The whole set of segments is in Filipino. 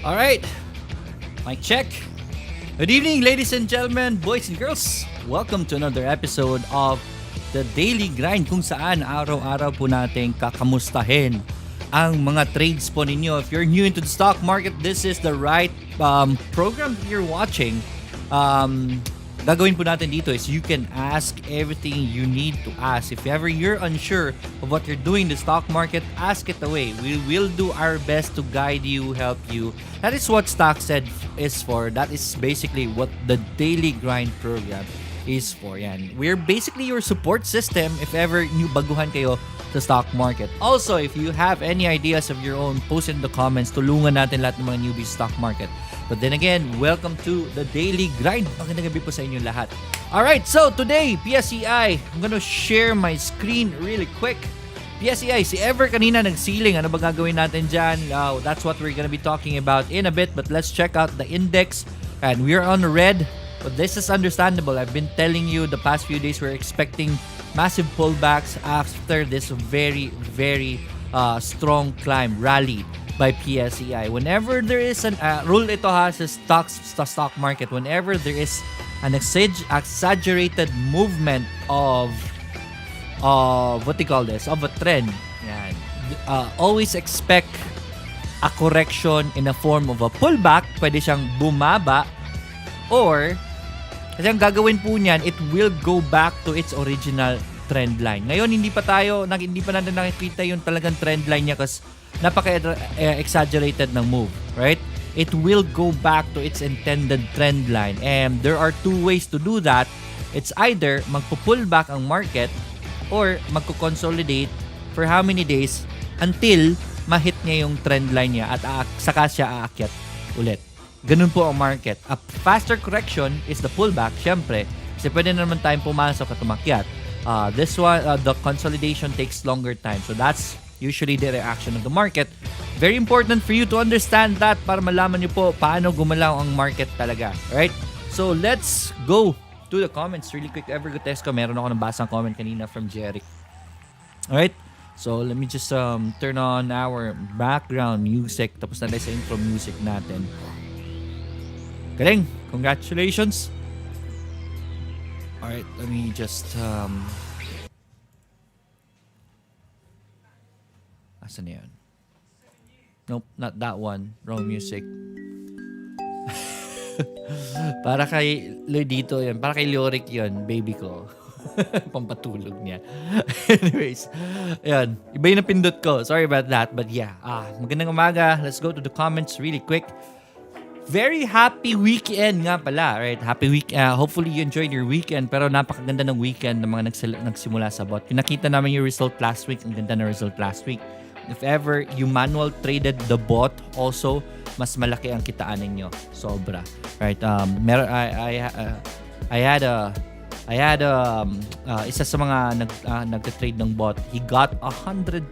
All right, mic check. Good evening, ladies and gentlemen, boys and girls. Welcome to another episode of The Daily Grind, kung saan araw-araw po natin kakamustahin ang mga trades po ninyo. If you're new into the stock market, this is the right program that you're watching. Gagawin po natin dito is you can ask everything you need to ask. If ever you're unsure of what you're doing in the stock market, ask it away. We will do our best to guide you, help you. That is what StockSed is for. That is basically what the Daily Grind program is for. Yan. We're basically your support system if ever new baguhan kayo sa stock market. Also, if you have any ideas of your own, post in the comments. Tulungan natin lahat ng mga newbies stock market. But then again, welcome to the Daily Grind. Magandang gabi po sa inyo lahat. Alright, so today, PSEI. I'm gonna share my screen really quick. PSEI, si Ever kanina nagsiling. Ano ba gagawin natin dyan? That's what we're gonna be talking about in a bit. But let's check out the index. And we're on the red. But this is understandable. I've been telling you the past few days we're expecting massive pullbacks after this very, very strong climb, rally by PSEI. Whenever there is an rule ito ha sa stock market, whenever there is an exaggerated movement of what do you call this, of a trend, yan, always expect a correction in a form of a pullback. Pwede siyang bumaba, or kasi ang gagawin po niyan, it will go back to its original trend line. Ngayon hindi pa natin nakikita yung talagang trend line niya kasi napaka-exaggerated ng move, right? It will go back to its intended trend line. And there are two ways to do that. It's either magpo-pull back ang market or magko-consolidate for how many days until ma-hit niya yung trend line niya at saka siya aakyat ulit. Ganun po ang market. A faster correction is the pullback, syempre. Kasi pwede na naman tayong pumasok at umakyat. This one, the consolidation takes longer time. So that's usually the reaction of the market. Very important for you to understand that para malaman niyo po paano gumalaw ang market talaga. Right? So let's go to the comments really quick. Ever Gutesco, meron ako nabasang comment kanina from Jeric. Alright? So let me just turn on our background music. Tapos na tayo sa intro music natin. Galing! Congratulations! Alright, let me just asan na yun? Nope, not that one. Wrong music. Para kay dito yun. Para kay Lyric yun, baby ko. Pampatulog niya. Anyways, ayan. Iba yung napindot ko. Sorry about that. But yeah, magandang umaga. Let's go to the comments really quick. Very happy weekend nga pala, right? Happy week. Hopefully you enjoyed your weekend. Pero napakaganda ng weekend ng mga nagsimula sa bot. Pinakita namin yung result last week. Ang ganda ng result last week. If ever you manual traded the bot, also mas malaki ang kitaan ninyo. Sobra. Right? I had isa sa mga nagte-trade ng bot. He got 100%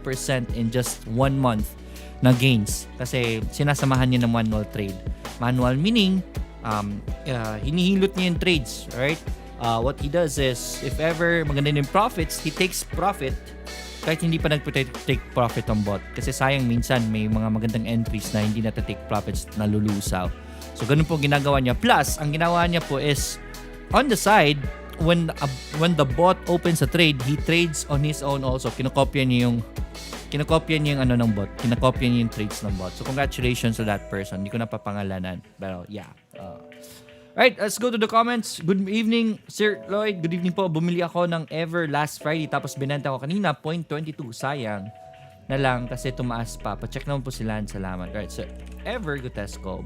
in just 1 month na gains kasi sinasamahan niya ng manual trade. Manual meaning hinihilot niya yung trades, right? What he does is if ever maganda yung profits, he takes profit kahit hindi pa nag-take profit ang bot. Kasi sayang minsan may mga magandang entries na hindi na-take profits na lulusaw. So ganun po ginagawa niya. Plus, ang ginawa niya po is on the side, when the bot opens a trade, he trades on his own also. Kinokopya niya yung ano ng bot. Kinokopya niya yung trades ng bot. So congratulations to that person. Hindi ko napapangalanan. Pero yeah. Alright, let's go to the comments. Good evening, Sir Lloyd. Good evening po. Bumili ako ng Ever last Friday tapos binenta ko kanina 0.22. Sayang na lang kasi tumaas pa. Pa-check naman po sila. Salamat. Alright, so Ever Gutesco.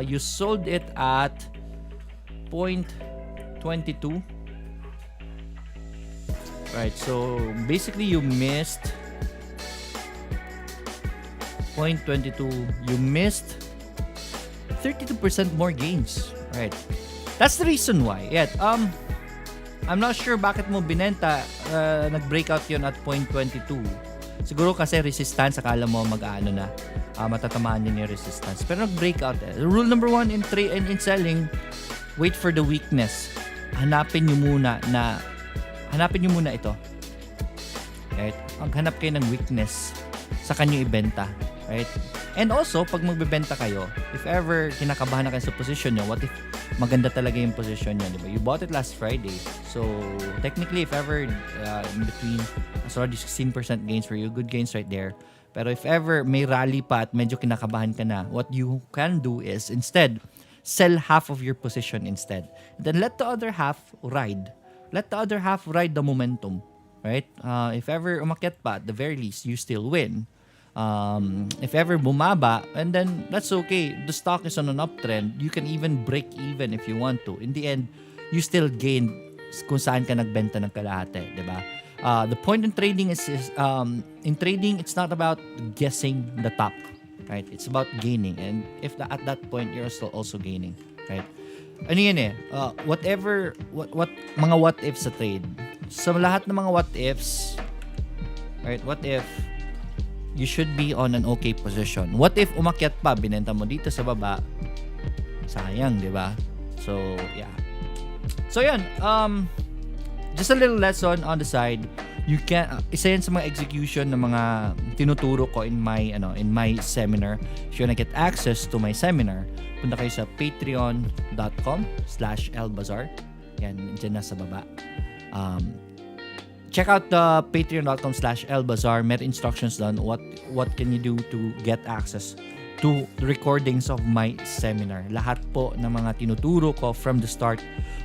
You sold it at 0.22. Right, so basically you missed 0.22. You missed 32% more gains. Right. That's the reason why. Yeah. I'm not sure bakit mo binenta. Nag-breakout yun at 0.22. Siguro kasi resistance. Akala mo mag-ano na. Matatamaan yun yung resistance. Pero nag-breakout. Rule number 1 in selling, wait for the weakness. Hanapin nyo muna ito. Right? Maghanap kayo ng weakness sa kanyo ibenta. right? And also, pag magbebenta kayo, if ever kinakabahan na kayo sa position nyo, what if maganda talaga yung position nyo, di ba? You bought it last Friday. So, technically, if ever in between, it's already 16% gains for you. Good gains right there. Pero if ever may rally pa at medyo kinakabahan ka na, what you can do is instead, sell half of your position instead. Then let the other half ride. Let the other half ride the momentum. Right? If ever umakyat pa, at the very least, you still win. If ever bumaba, and then that's okay. The stock is on an uptrend. You can even break even if you want to. In the end, you still gain kung saan ka nagbenta ng kalahati, di ba? The point in trading is in trading, it's not about guessing the top, right? It's about gaining. And if at that point, you're still also gaining, right? Ano yan eh? What mga what ifs sa trade. Sa lahat ng mga what ifs, right? What if you should be on an okay position? What if umakyat pa, binenta mo dito sa baba? Sayang, di ba? So, yeah. So, yan. Just a little lesson on the side. You can isa yan sa mga execution ng mga tinuturo ko in my seminar. If you wanna get access to my seminar, punta kayo sa patreon.com/elbazar. Yan, dyan na sa baba. Check out the patreon.com/elbazar. May instructions doon what can you do to get access to recordings of my seminar. Lahat po ng mga tinuturo ko from the start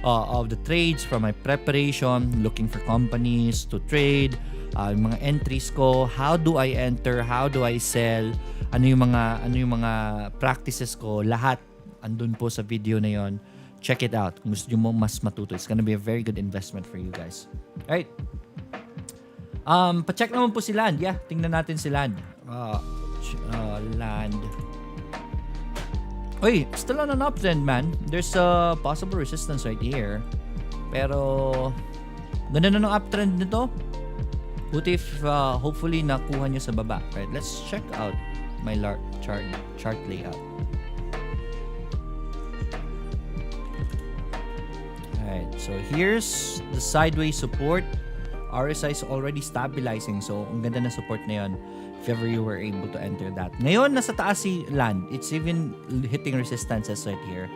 of the trades, from my preparation, looking for companies to trade, yung mga entries ko, how do I enter, how do I sell, ano yung mga practices ko, lahat andun po sa video na yon. Check it out kung gusto mo mas matuto. It's gonna be a very good investment for you guys. Alright. Pa-check naman po si Land. Yeah, tingnan natin si Land. Land. Oy, still on an uptrend, man. There's a possible resistance right here. Pero ganda na ng uptrend nito. What if hopefully nakuha nyo sa baba. Right, let's check out my chart layout. Alright, so here's the sideways support. RSI is already stabilizing. So, ang ganda na support na yun if ever you were able to enter that. Ngayon, nasa taas si Land. It's even hitting resistances right here.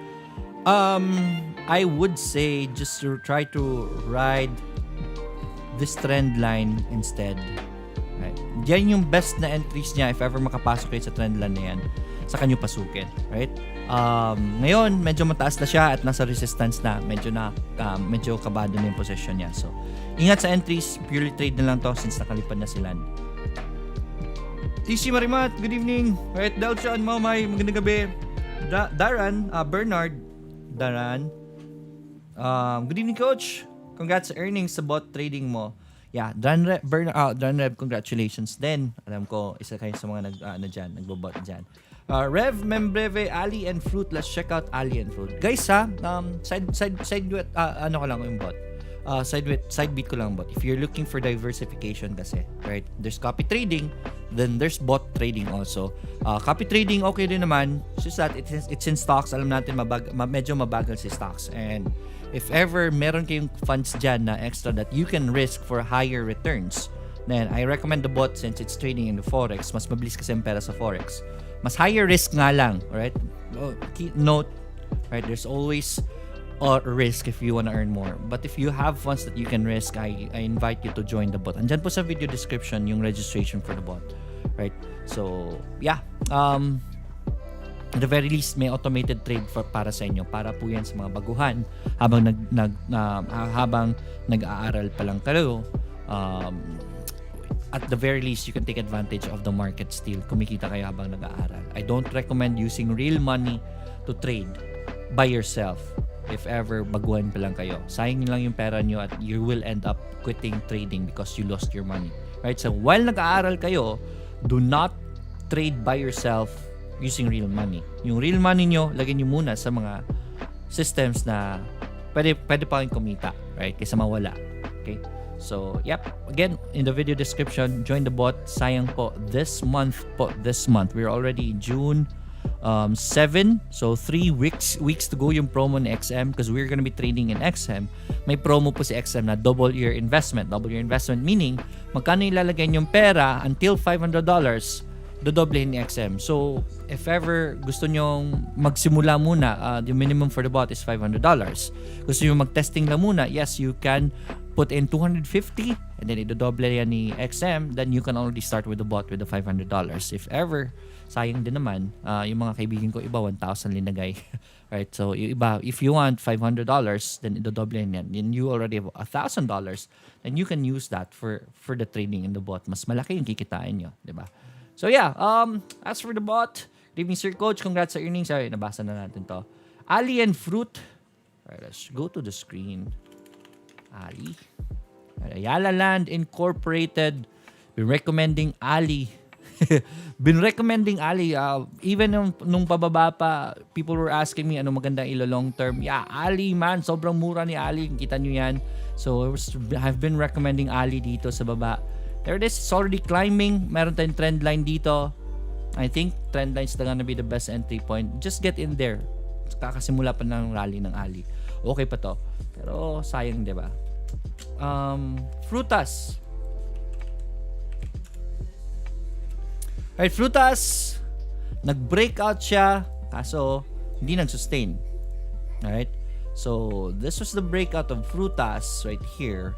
I would say just to try to ride this trend line instead. Right? Yan yung best na entries niya if ever makapasok kayo sa trend line na yan. Saka nyo pasukin. Right? Ngayon, medyo mataas na siya at nasa resistance na. Medyo kabado na yung position niya. So, ingat sa entries. Purely trade na lang to since nakalipad na si Land. TC Marimat, good evening. Right, Dalchan, Mamay, magandang gabi. Bernard. Good evening, Coach. Congrats sa earnings sa bot trading mo. Yeah, Bernard, congratulations din. Alam ko, isa kayo sa mga nagbobot dyan. Rev, Membreve, Ali and Fruit. Let's check out Ali and Fruit. Guys ha, side ko lang yung bot. Side beat ko lang bot. If you're looking for diversification kasi, right? There's copy trading, then there's bot trading also. Copy trading okay din naman. It's just that it's in stocks. Alam natin medyo mabagal si stocks. And if ever meron kayong funds dyan na extra that you can risk for higher returns, then I recommend the bot since it's trading in the forex. Mas mabilis kasi ang pera sa forex. Mas higher risk nga lang, right? Note, right? There's always a risk if you want to earn more. But if you have funds that you can risk, I invite you to join the bot. Andyan po sa video description yung registration for the bot, right? So, yeah. At the very least, may automated trade para sa inyo. Para po yan sa mga baguhan habang habang nag-aaral pa lang kayo. At the very least, you can take advantage of the market still. Kumikita kayo habang nag-aaral. I don't recommend using real money to trade by yourself if ever baguhan pa lang kayo. Sayang lang yung pera nyo at you will end up quitting trading because you lost your money. Right? So, while nag-aaral kayo, do not trade by yourself using real money. Yung real money nyo, lagyan nyo muna sa mga systems na pwede pa kayong kumita. Right? Kaysa mawala. Okay? So, yep. Again, in the video description, join the bot. Sayang po, this month, we're already June 7. So, 3 weeks to go yung promo ni XM because we're gonna be trading in XM. May promo po si XM na double your investment. Double your investment meaning, magkano ilalagay yung pera until $500, dodoblehin ni XM. So, if ever gusto nyong magsimula muna, the minimum for the bot is $500. Gusto nyo mag-testing lang muna, yes, you can put in $250 and then idodoble yan ni XM, then you can already start with the bot with the $500. If ever, sayang din naman, yung mga kaibigan ko, iba 1,000 linagay. Right, so yung iba, if you want $500, then idodoble yan. Then you already have $1,000, then you can use that for the trading in the bot. Mas malaki yung kikitain nyo, di ba? So yeah, as for the bot, good evening Sir Coach, congrats sa earnings. Ay, nabasa na natin to. Ali and Fruit. Alright, let's go to the screen. Ali. Ayala Land Incorporated. Been recommending Ali. Even nung pababa pa, people were asking me ano magandang ilo long term. Yeah, Ali man, sobrang mura ni Ali. Kita nyo yan. So I've been recommending Ali dito sa baba. There it is. It's already climbing. Meron tayong trend line dito. I think trend lines na gonna be the best entry point. Just get in there. Kakasimula pa ng rally ng Ali. Okay pa to. Pero sayang, di ba? Frutas. Alright, Frutas. Nag-breakout siya. Kaso, hindi nag-sustain. Alright? So, this was the breakout of Frutas right here.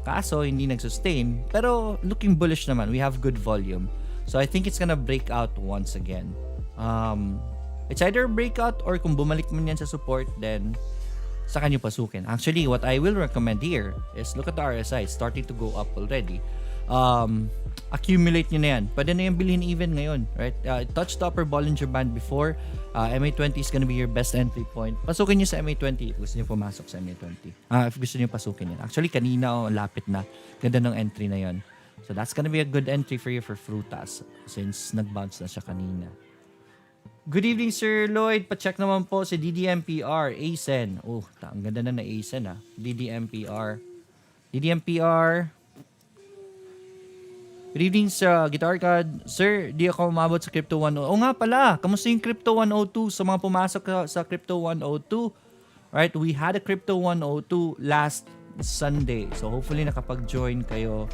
Kaso, hindi nag-sustain. Pero, looking bullish naman. We have good volume. So, I think it's gonna break out once again. It's either breakout or kung bumalik man yan sa support, then saka nyo pasukin. Actually, what I will recommend here is look at the RSI. It's starting to go up already. Accumulate nyo na yan. Pwede na yung bilhin even ngayon. Right? It touched the upper Bollinger Band before. MA20 is gonna be your best entry point. Pasukin nyo sa MA20 if gusto nyo pumasok sa MA20. If gusto nyo pasukin yan. Actually, kanina lapit na. Ganda ng entry na yon. So that's gonna be a good entry for you for Frutas since nag-bounce na siya kanina. Good evening, Sir Lloyd. Pa-check naman po si DDMPR, ASEN. Oh, ang ganda na ASEN DDMPR. Good evening, Sir Guitar God. Sir, di ako umabot sa Crypto 102. Oo nga pala, kamusta yung Crypto 102 sa mga pumasok sa Crypto 102? Right, we had a Crypto 102 last Sunday. So hopefully nakapag-join kayo.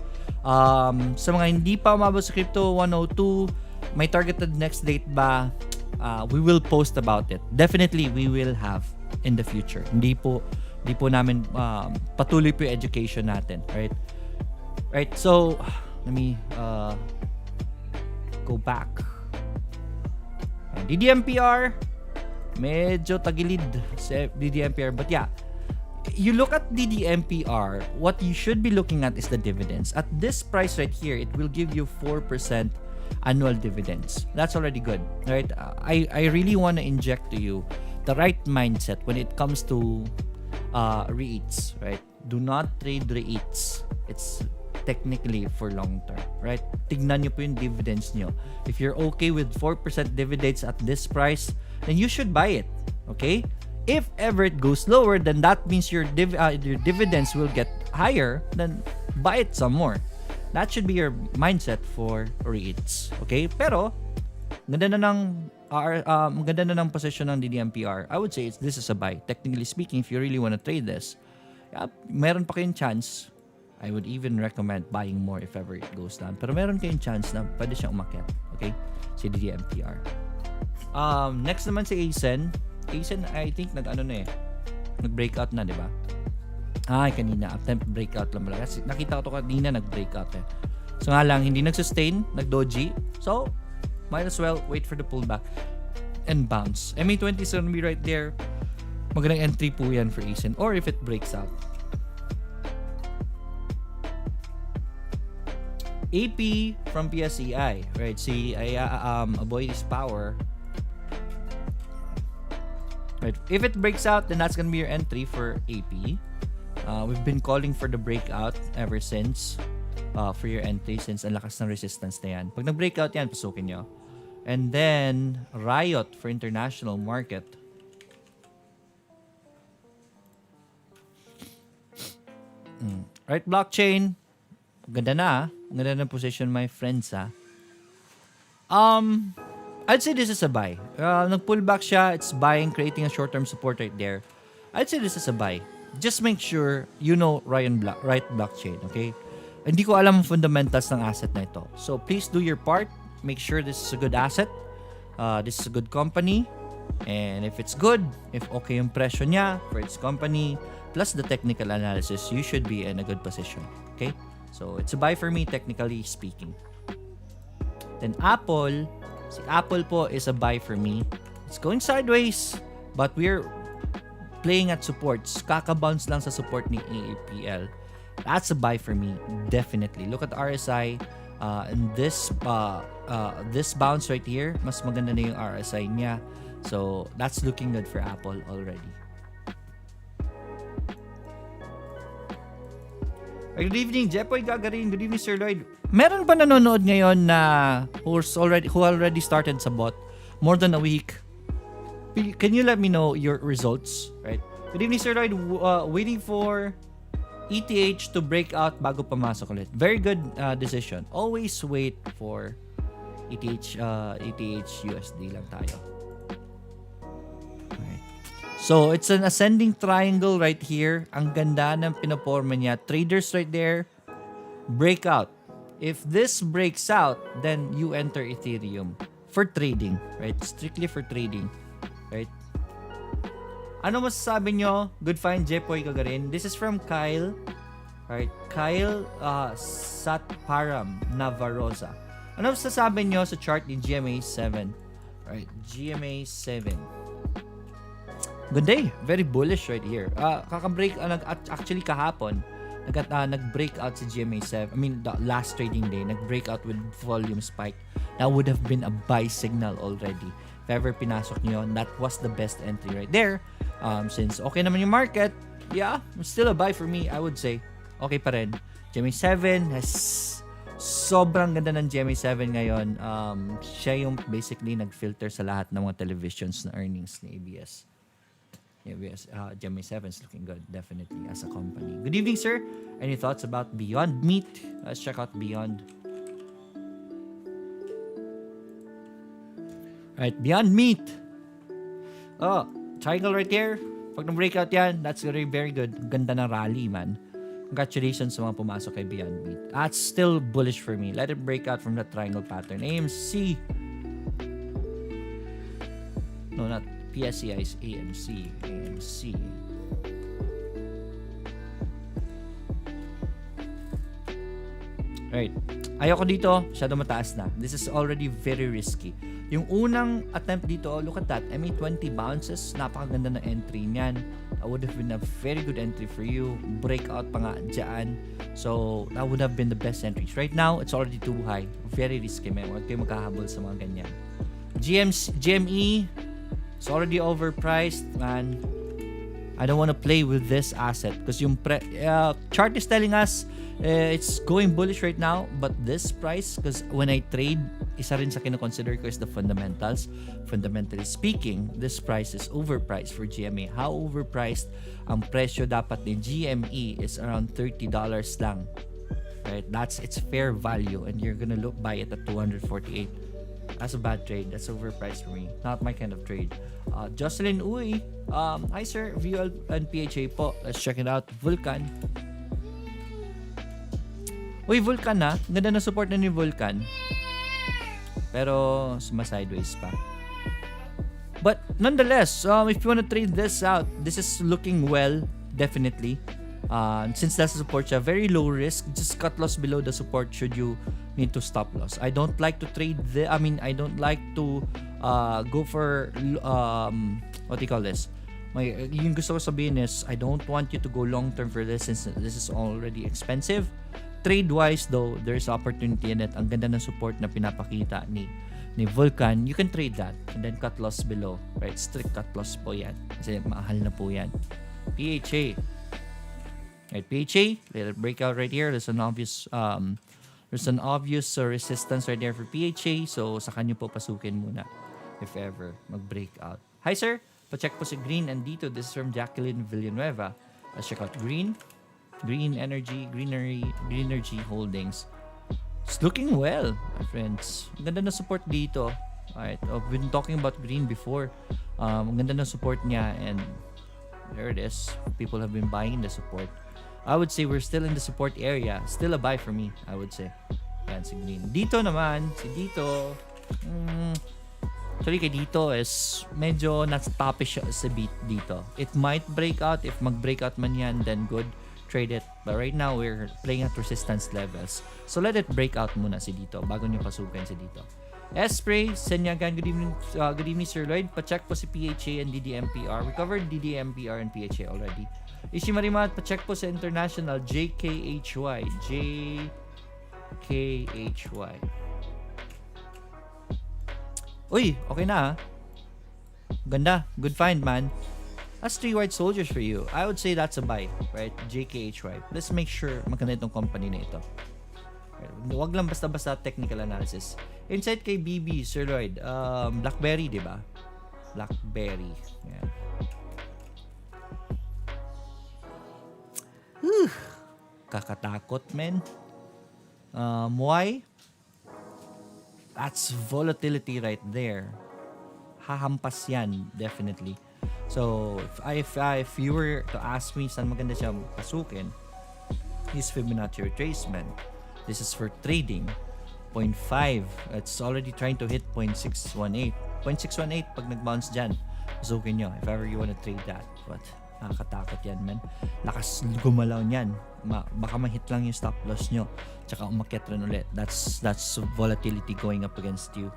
Sa mga hindi pa umabot sa Crypto 102, may targeted next date ba? We will post about it. Definitely we will have in the future. Hindi po namin patuloy po yung education natin, right? Right, so let me go back. DDMPR, medyo tagilid sa DDMPR, but yeah, you look at DDMPR, what you should be looking at is the dividends. At this price right here, it will give you 4% annual dividends. That's already good, right? I really want to inject to you the right mindset when it comes to REITs, right? Do not trade REITs. It's technically for long term, right? Tignan nyo po yung dividends nyo. If you're okay with 4% dividends at this price, then you should buy it, okay? If ever it goes lower, then that means your dividends will get higher, then buy it some more. That should be your mindset for REITs, okay? Pero, ganda na ng position ng DDMPR. I would say this is a buy. Technically speaking, if you really want to trade this, meron pa kayong chance. I would even recommend buying more if ever it goes down. Pero meron kayong chance na pwede siyang umakyat, okay? Si DDMPR. Next naman si ASEN. ASEN, I think nag-breakout na, di ba? Kanina, attempt breakout lang pala. Kasi nakita ko to kanina, nag-breakout eh. So nga lang, hindi nag-sustain, nag-doji. So, might as well wait for the pullback and bounce. MA20 is gonna be right there. Magandang entry po yan for ASEN. Or if it breaks out. AP from PSEI, right? Si Avoid This Power. Right. If it breaks out, then that's gonna be your entry for AP. We've been calling for the breakout ever since for your entry since ang lakas ng resistance na yan. Pag nag-breakout yan, pasukin nyo. And then, Riot for international market. Right, blockchain. Ganda na. Ganda na position, my friends. I'd say this is a buy. Nag-pull back siya. It's buying, creating a short-term support right there. I'd say this is a buy. Just make sure you know right blockchain, okay? Hindi ko alam ang fundamentals ng asset na ito. So, please do your part. make sure this is a good asset. This is a good company. And if it's good, if okay yung presyo niya for its company, plus the technical analysis, you should be in a good position. Okay? So, it's a buy for me, technically speaking. Then Apple, si Apple po is a buy for me. It's going sideways, but we're playing at supports. Kaka-bounce lang sa support ni AAPL. That's a buy for me, definitely. Look at RSI. And this bounce right here, mas maganda na yung RSI niya. So, that's looking good for Apple already. Good evening, Jepoy Gagarin. Good evening, Sir Lloyd. Meron ba nanonood ngayon na who already started sa bot? More than a week. Can you let me know your results? Right. Good evening, Sir Lloyd. Waiting for ETH to break out bago pumasok ulit. Very good decision. Always wait for ETH USD lang tayo. So, it's an ascending triangle right here. Ang ganda ng pinaporma niya. Traders right there. Breakout. If this breaks out, then you enter Ethereum for trading, right? Strictly for trading, right? Ano masasabi nyo? Good find, Jepoy Gagarin. This is from Kyle. Right? Kyle Satparam Navarosa. Ano masasabi nyo sa chart ni GMA7? Right? GMA7. Good day. Very bullish right here. Kaka-break, actually kahapon, nag-break out si GMA7. I mean, the last trading day, nag-break out with volume spike. That would have been a buy signal already. If ever pinasok nyo, that was the best entry right there. Since okay naman yung market, yeah, still a buy for me, I would say. Okay pa rin. GMA7 has sobrang ganda ng GMA7 ngayon. Siya yung basically nag-filter sa lahat ng mga televisions na earnings ni ABS. Yes, GMA7 is looking good, definitely, as a company. Good evening, sir. Any thoughts about Beyond Meat? Let's check out Beyond. Right, Beyond Meat. Oh, triangle right there. Pag na-breakout yan, that's very, very good. Ganda ng rally, man. Congratulations sa mga pumasok kay Beyond Meat. That's still bullish for me. Let it break out from that triangle pattern. AMC. No, not PSCI is AMC. AMC. Right. Ayoko dito. Masyado mataas na. This is already very risky. Yung unang attempt dito, look at that. MA20 bounces. Napakaganda na entry niyan. That would have been a very good entry for you. Breakout pa nga dyan. So, that would have been the best entries. Right now, it's already too high. Very risky, man. Huwag kayo magkahabol sa mga ganyan. GME, it's already overpriced, man. I don't want to play with this asset because yung chart is telling us it's going bullish right now, but this price, because when I trade, isa rin sa kinoconsider ko is the fundamentals. Fundamentally speaking, this price is overpriced for GME. How overpriced? Ang presyo dapat ni GME is around $30 lang. Right? That's its fair value, and you're gonna buy it at 248. That's a bad trade. That's overpriced for me. Not my kind of trade. Jocelyn Uy. Hi sir. VL and PHA po. Let's check it out. Vulcan. Uy, Vulcan na. Ganda na support na ni Vulcan. Pero suma-sideways pa. But nonetheless, if you want to trade this out, this is looking well. Definitely. Since that's a support siya, very low risk. Just cut loss below the support should you need to stop loss. I don't like to trade I don't like to go for what do you call this? Yung gusto ko sabihin is I don't want you to go long term for this since this is already expensive. Trade wise though, there's opportunity in it. Ang ganda ng support na pinapakita ni Vulcan. You can trade that and then cut loss below. Right? Strict cut loss po yan. Kasi mahal na po yan. PHA. Right, PHA, little breakout right here. There's an obvious resistance right there for PHA. So, sa kanyo po pasukin muna if ever mag-breakout. Hi, sir. Pa-check po si Green and dito. This is from Jacqueline Villanueva. Let's check out Green. Green Energy Holdings. It's looking well, my friends. Ganda na support dito. Alright, I've been talking about Green before. Ganda na support niya and there it is. People have been buying the support. I would say we're still in the support area. Still a buy for me, I would say. Yan, si green. Dito naman, si dito, actually kay dito is medyo nats-toppish siya sa beat dito. It might break out. If mag-breakout man yan, then good. Trade it. But right now, we're playing at resistance levels. So let it break out muna si dito bago nyo pasukin si dito. Spray, Senyagan, good evening Sir Lloyd. Pa-check po si PHA and DDMPR. We covered DDMPR and PHA already. Ishi Marimat, pa-check po sa international JKHY. JKHY. Uy, okay na Ganda. Good find, man. That's 3 white soldiers for you. I would say that's a buy, right? JKHY. Let's make sure maganda itong company na ito. Huwag lang basta-basta technical analysis. Insight kay BB, Sir Lloyd. Blackberry, di ba? Blackberry. Yan. Kakatakot, men. Why? That's volatility right there. Hahampas yan, definitely. So, if you were to ask me saan maganda siya pasukin, is Fibonacci retracement. This is for trading. 0.5. It's already trying to hit 0.618. 0.618 pag nag-bounce dyan. Pasukin nyo if ever you wanna trade that. But, nakakatakot yan, man. Lakas gumalaw niyan. Baka ma-hit lang yung stop loss nyo. Tsaka umakyat rin ulit. That's volatility going up against you.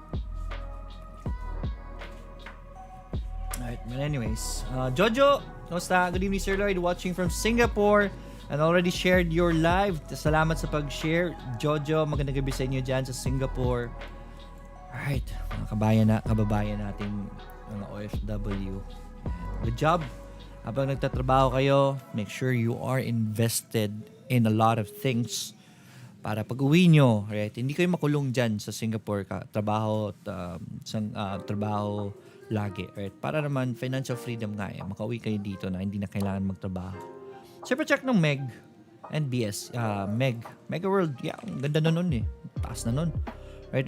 Alright, but anyways. Jojo, kamusta? Good evening, Sir Lloyd. Watching from Singapore. And already shared your live. Salamat sa pag-share. Jojo, magandang gabi sa inyo dyan sa Singapore. Alright, mga kababayan nating mga OFW. Good job. Habang nagtatrabaho kayo, make sure you are invested in a lot of things para pag-uwi nyo, right? Hindi kayo makulong dyan sa Singapore trabaho lagi, right? Para naman financial freedom nga makauwi kayo dito na hindi na kailangan magtrabaho. Super check ng Meg and BS. Mega World, ang ganda na nun taas na nun. Right,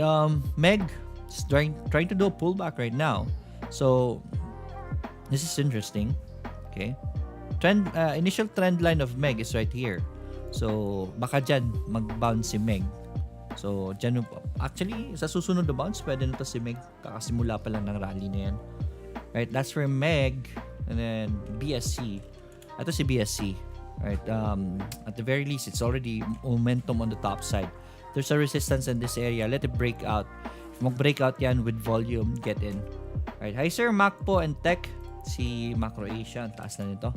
Meg is trying to do a pullback right now. So, this is interesting. Okay. Initial trend line of Meg is right here. So, baka dyan mag-bounce si Meg. So, dyan, actually, sa susunod na bounce, pwede na to si Meg. Kakasimula pa lang ng rally na yan. Right, that's for Meg. And then, BSC. Ito si BSC. Right, at the very least, it's already momentum on the top side. There's a resistance in this area. Let it break out. If mag-break out yan with volume, get in. Right, hi Sir Mac po and Tech. Si Macro Asia, ang taas na nito.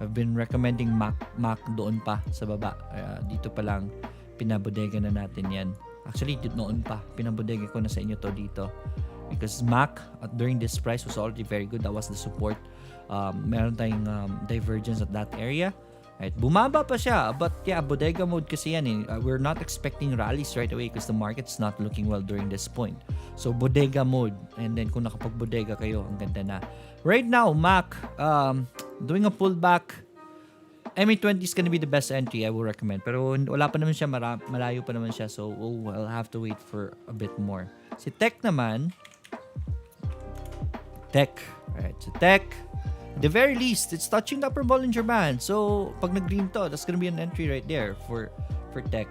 I've been recommending Mac doon pa sa baba. Dito pa lang, pinabodega na natin yan. Actually, noon pa, pinabodega ko na sa inyo to dito. Because Mac, during this price, was already very good. That was the support. Meron tayong divergence at that area. Right, bumaba pa siya. But yeah, bodega mode kasi yan we're not expecting rallies right away because the market's not looking well during this point. So, bodega mode. And then, kung nakapag-bodega kayo, ang ganda na. Right now, Mac, doing a pullback. MA20 is gonna be the best entry I will recommend. Pero wala pa naman siya, malayo pa naman siya. So, we'll have to wait for a bit more. Si Tech naman, Alright, so Tech, at the very least, it's touching the upper Bollinger Band. So, pag nag-green to, that's gonna be an entry right there for Tech.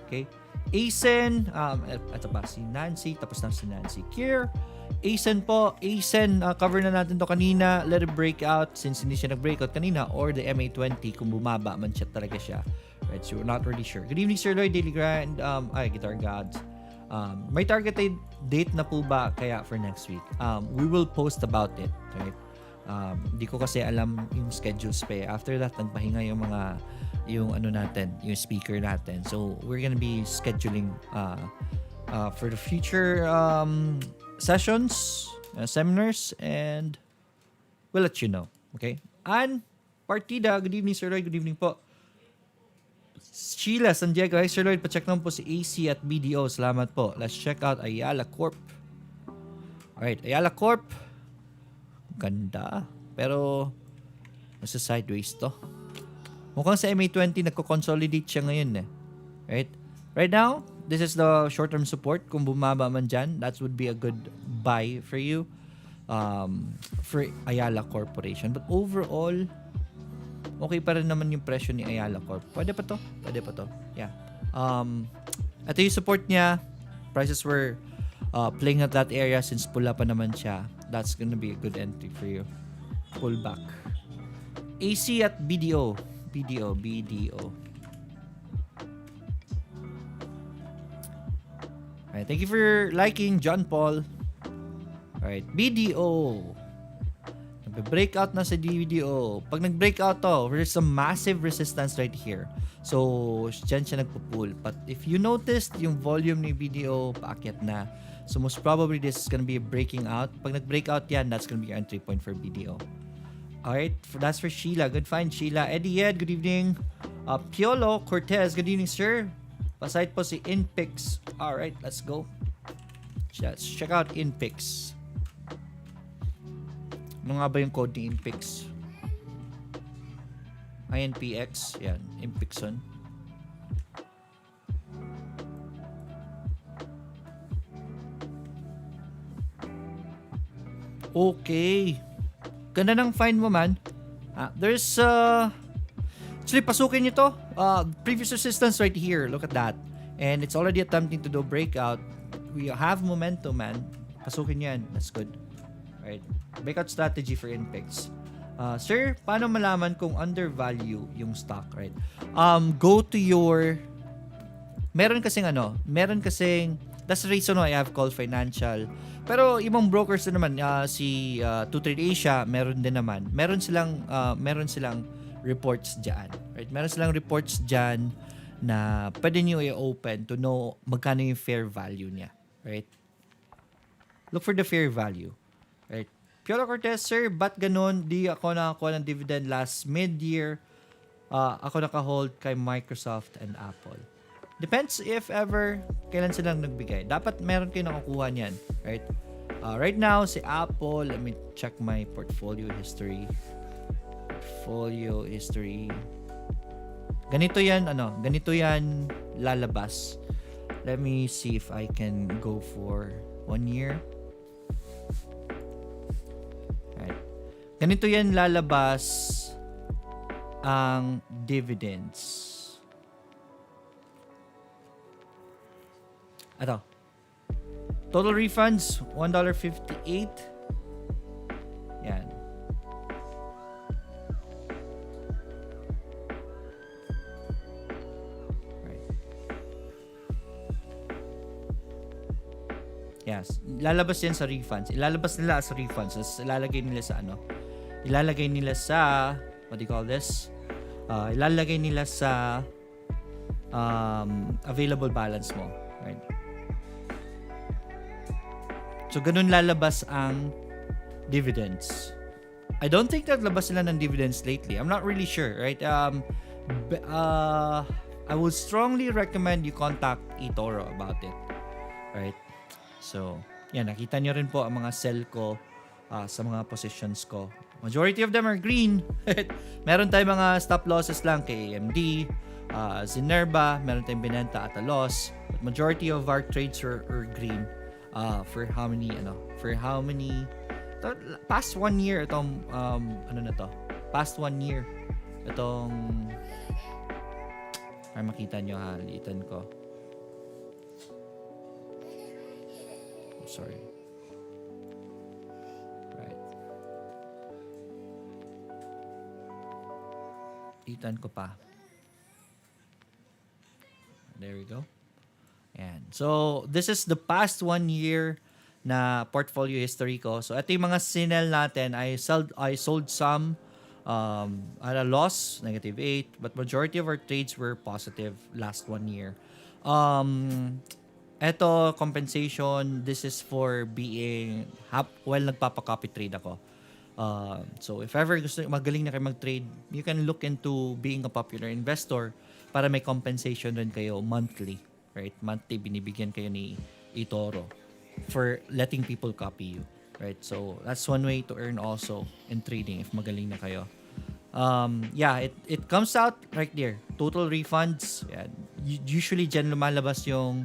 Okay? ASEN, ito pa, si Nancy, tapos na si Nancy. Kier, ASEN po. ASEN, cover na natin to kanina. Let it break out since hindi siya nag-breakout kanina. Or the MA20, kung bumaba man siya talaga siya. Right, so we're not really sure. Good evening, Sir Lloyd, Daily Grind. Guitar Gods. May targeted date na po ba kaya for next week? We will post about it, right? Di ko kasi alam yung schedules pa. After that, nagpahinga yung yung speaker natin. So, we're gonna be scheduling for the future sessions, seminars, and we'll let you know. Okay? And Partida, good evening, Sir Lloyd. Good evening po. Sheila San Diego. Hi, Sir Lloyd. Pa-check naman po si AC at BDO. Salamat po. Let's check out Ayala Corp. Alright, Ayala Corp. Ganda. Pero, nasa sideways to. Mukhang sa MA20, nagko-consolidate siya ngayon Right? Right now, this is the short-term support. Kung bumaba man dyan, that would be a good buy for you. For Ayala Corporation. But overall, okay pa rin naman yung presyo ni Ayala Corp. Pwede pa to. Yeah. Ito yung support niya. Prices were playing at that area since pula pa naman siya. That's gonna be a good entry for you. Pull back. AC at BDO. BDO. Alright, thank you for liking, John Paul. Alright, BDO. Nag-breakout na sa BDO. Pag nag-breakout to, there's a massive resistance right here. So, dyan siya nagpo-pull. But if you noticed, yung volume ni BDO, paakyat na. So, most probably this is gonna be a breaking out. Pag nag-breakout yan, that's gonna be your entry point for BDO. Alright, that's for Sheila. Good find, Sheila. Eddie Ed, good evening. Piolo Cortez, good evening, sir. Pasite po si Inpix. Alright, let's go. Let's check out Inpix. Ano nga ba yung code ni Inpix? INPX. Yan, Inpixon. Okay. Ganda ng find mo, man. There's actually, pasukin nyo to. Previous resistance right here. Look at that. And it's already attempting to do breakout. We have momentum, man. Pasukin nyo yan. That's good. Right. Breakout strategy for Inpex. Sir, paano malaman kung undervalue yung stock, right? Go to your... Meron kasing that's the reason why I have called financial. Pero ibang brokers din naman, si 2Trade Asia, meron din naman. Meron silang reports dyan. Right? Meron silang reports dyan na pwede nyo i-open to know magkano yung fair value niya. Right? Look for the fair value. Right? Piolo Cortez, sir, ba't ganun? Di ako nakakuha ng dividend last mid-year. Ako naka-hold kay Microsoft and Apple. Depends if ever kailan silang nagbigay. Dapat meron kayo nakukuha niyan. Right? Right now, si Apple, let me check my portfolio history. Ganito yan lalabas. Let me see if I can go for 1 year. Right. Ganito yan lalabas ang dividends. Ito. Total refunds, $1.58. Yan. Right. Yes. Lalabas yan sa refunds. Ilalabas nila sa refunds. Ilalagay nila sa Ilalagay nila sa, what do you call this? Ilalagay nila sa available balance mo. Right? So, ganun lalabas ang dividends. I don't think that labas sila ng dividends lately. I'm not really sure, right? I would strongly recommend you contact eToro about it. Right? So, yan. Nakita nyo rin po ang mga sell ko sa mga positions ko. Majority of them are green. Meron tayong mga stop losses lang kay AMD, Zinerba. Meron tayong binenta at a loss. But majority of our trades are green. For how many past 1 year itong past 1 year itong ay makita nyo ha, liitan ko. I'm sorry. Right. Liitan ko pa. There we go. Ayan. So, this is the past 1 year na portfolio history ko. So, ito yung mga sinel natin. I sold some at a loss, -8, but majority of our trades were positive last 1 year. Ito, compensation, this is for being, nagpapa-copy trade ako. So, if ever magaling na kayo mag-trade, you can look into being a popular investor para may compensation rin kayo monthly. Right? Monthly, binibigyan kayo ni eToro for letting people copy you. Right? So, that's one way to earn also in trading if magaling na kayo. It comes out right there. Total refunds. Yeah, usually, dyan lumalabas yung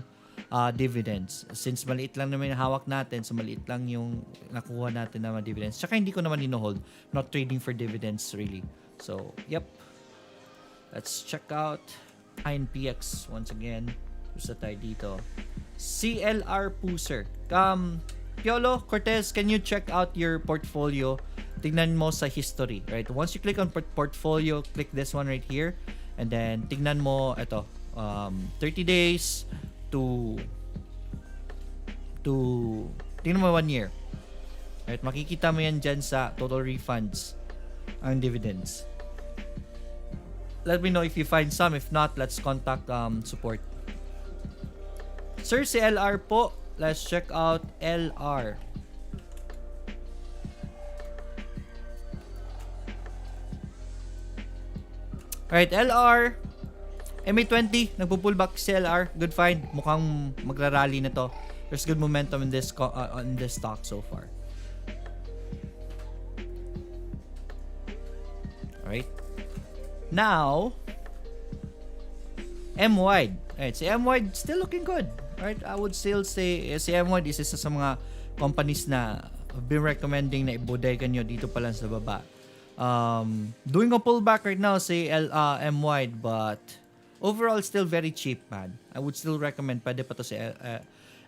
dividends. Since maliit lang naman yung hawak natin, so maliit lang yung nakuha natin na mga dividends. Tsaka hindi ko naman inohold. Not trading for dividends really. So, yep. Let's check out INPX once again. Basta tayo dito. CLR po, sir. Piolo, Cortez, can you check out your portfolio? Tignan mo sa history, right? Once you click on portfolio, click this one right here. And then, tignan mo, ito, 30 days to tignan mo 1 year. Right? Makikita mo yan dyan sa total refunds ang dividends. Let me know if you find some. If not, let's contact support. Sir, si LR po. Let's check out LR. Alright, LR. MA20, nagpo-pullback si LR. Good find. Mukhang magrarally na to. There's good momentum in this stock so far. Alright. Now, M-Wide. Alright, si M-Wide still looking good. Alright, I would still say si M-Wide is isa sa mga companies na I've been recommending na ibodega nyo dito pa lang sa baba. Doing a pullback right now si M-Wide, but overall still very cheap, man. I would still recommend pwede pa to si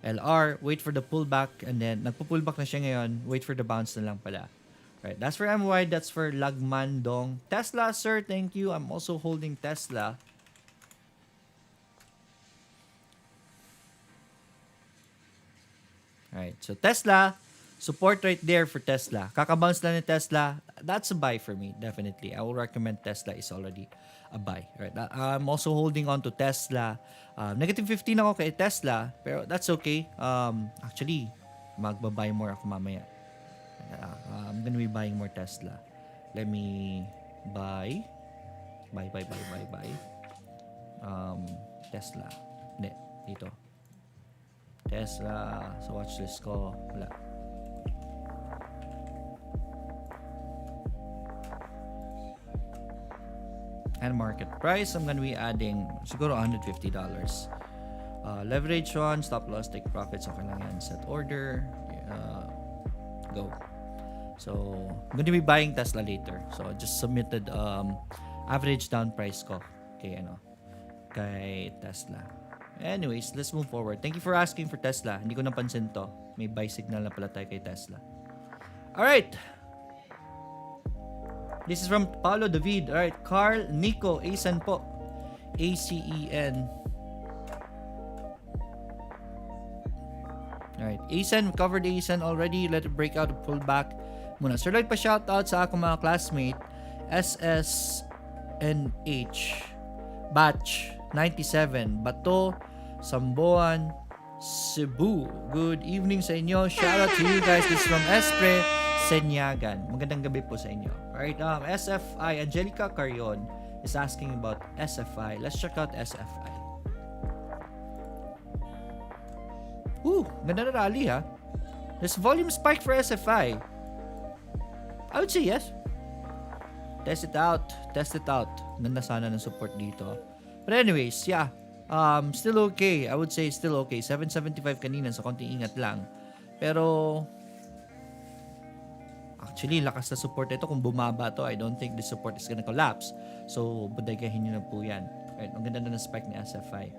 LR. Wait for the pullback, and then nagpo-pullback na siya ngayon. Wait for the bounce na lang pala. Right, that's for M-Wide. That's for Lagman Dong. Tesla, sir, thank you. I'm also holding Tesla. Alright, so Tesla, support right there for Tesla. Kakabounce lang ni Tesla. That's a buy for me, definitely. I will recommend Tesla is already a buy. Right, I'm also holding on to Tesla. Negative 15 ako kay Tesla, pero that's okay. Actually, magbabuy more ako mamaya. I'm gonna be buying more Tesla. Let me buy. Tesla. Hindi, dito. Tesla. So watch list ko. Wala. And market price, I'm gonna be adding siguro $150. Leverage 1, stop loss, take profits. Okay lang yan. Set order. Go. So, I'm gonna be buying Tesla later. So, I just submitted average down price ko kay Tesla. Anyways, let's move forward. Thank you for asking for Tesla. Hindi ko napansin to. May buy signal na pala tayo kay Tesla. Alright. This is from Paulo David. Alright. Carl Nico Acen po. ACEN. Alright. Acen. Covered Acen already. Let it break out and pull back muna. Sir Lloyd, pa-shoutout sa akong mga classmate. SSNH. Batch 97. Bato. Samboan, Cebu. Good evening sa inyo. Shout out to you guys. This is from Espre Senyagan. Magandang gabi po sa inyo. Alright, SFI, Angelica Carion is asking about SFI. Let's check out SFI. Ganda na rally ha. There's volume spike for SFI. I would say yes. Test it out. Ganda sana ng support dito. But anyways, yeah. Still okay. I would say still okay. 775 kanina, so konting ingat lang. Pero actually, lakas na support ito. Kung bumaba to, I don't think the support is gonna collapse. So, bodagahin nyo na po yan. Right, ang ganda na ng spike ni SFI.